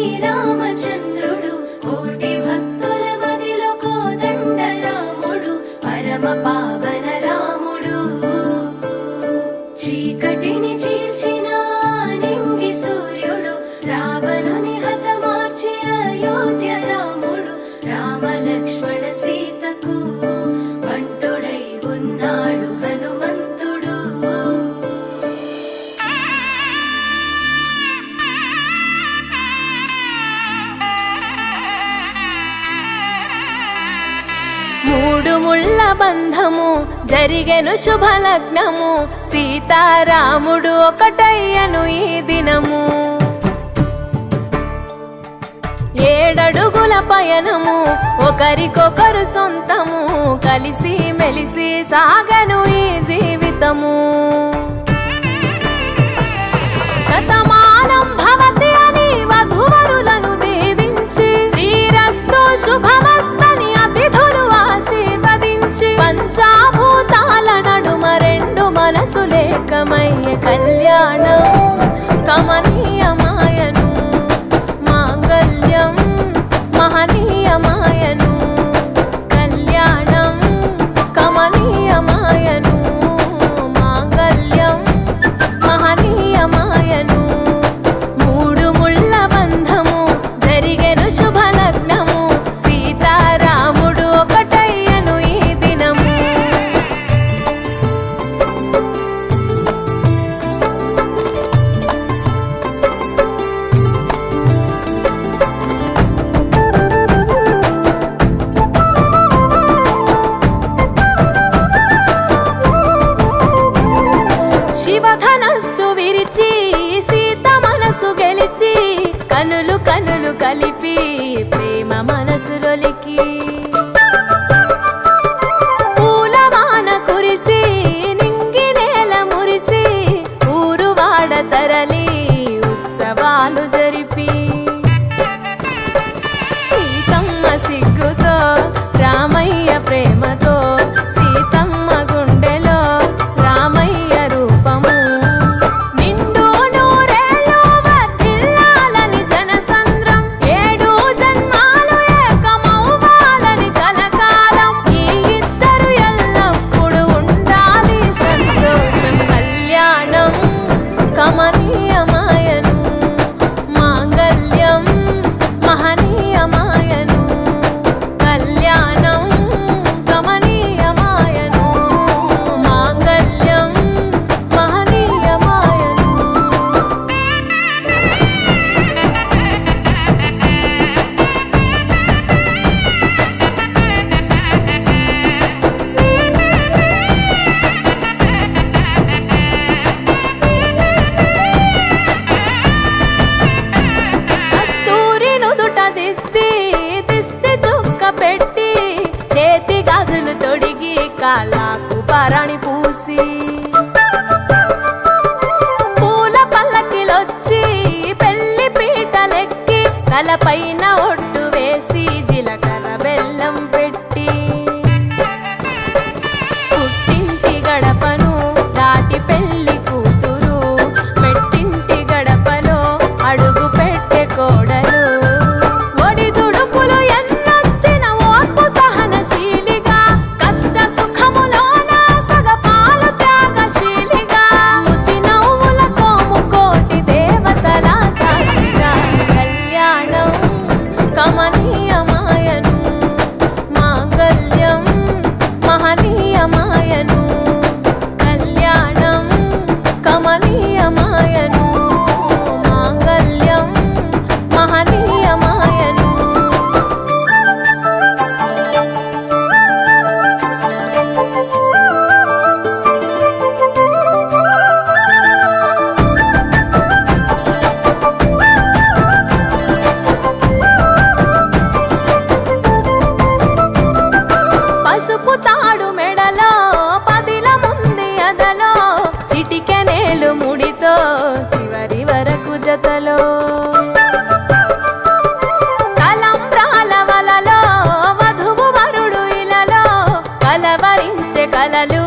శ్రీరామచంద్రుడు కోటి భక్తుల మదిలో కోదండ రాముడు పరమ పావన రాముడు చీకటిని చీల్చిన నింగి సూర్యుడు రావణుని హతమార్చి అయోధ్య రాముడు రామ లక్ష్మణ సీతకు బంటుడై ఉన్నాడు హనుమంతుడు మూడు ముళ్ళ బంధము జరిగెను శుభలగ్నము సీతారాముడు ఒకటయ్యను ఈ దినము ఏడడుగుల పయనము ఒకరికొకరు సొంతము కలిసి మెలిసి సాగను ఈ జీవితము శతమానం భవతి అని వధువరులను దీవించి శ్రీరస్తు శుభమస్తని అతిథులు ఆశీర్వదించి పంచాభూతాల నడుమ రెండు మనసులేకమయ్య కళ్యాణం కమనీయమాయను మాంగళ్యం మహనీయమాయను కళ్యాణం కమనీయమాయను మాంగళ్యం మహనీయమాయను మూడు ముళ్ళ బంధము జరిగెను శుభలగ్నము సీతారాముడు ఒకటయ్యను ఈ దినము శివధనస్సు విరిచి సీత మనసు గెలిచి కనులు కనులు కలిపి ప్రేమ మనసులొలికి పూలవాన కురిసి నింగి నేల మురిసి ఊరువాడ తరలి ఉత్సవాలు జరిపి సీతమ్మ సిగ్గుతో రామయ్య ప్రేమతో సీతమ్మ గుండెలో రామయ్య రూపము నిండు నూరేళ్ళు వర్ధిల్లాలని జనసంద్రం ఏడు జన్మాలు ఏకమవ్వాలని కలకాలం ఈ ఇద్దరు ఎల్లప్పుడూ ఉండాలి సంతోషం కళ్యాణం కమనీయమాయను మాంగళ్యం మహనీయమాయను కళ్యాణం కమనీయమాయను మాంగళ్యం మహనీయమాయను కస్తూరి నుదుట దిద్ది దిష్టి చుక్క పెట్టి చేతి గాజులు తొడిగి కాళ్ళకు పారాణి పూసి పూల పల్లకిలొచ్చి పెళ్లి పీటలెక్కి తలపైన ఒట్టు వేసి జీలకర్ర బెల్లం పెట్టి పుట్టింటి గడపను దాటి పెళ్లి కూతురు మెట్టింటి గడపలో అడుగు పెట్టే కోడలు ఒడిదుడుకులు ఎన్నొచ్చిన ఓర్పు సహనశీలిగా కష్ట సుఖములోన సగపాలు త్యాగశీలిగా ముసి నవ్వులతో ముకోటి దేవతల సాక్షిగా కళ్యాణం కమనీయమాయను మాంగళ్యం మహనీయమాయను కళ్యాణం కమనీయమాయను మాంగళ్యం మహనీయమాయను పసుపు తాడు మెడలో పదిల ముంది అదలో చిటికెనేలు ముడితో చివరి వరకు జతలో తలంబ్రాల వలలో వధువు వరుడు ఇలలో కలవరించే కలలు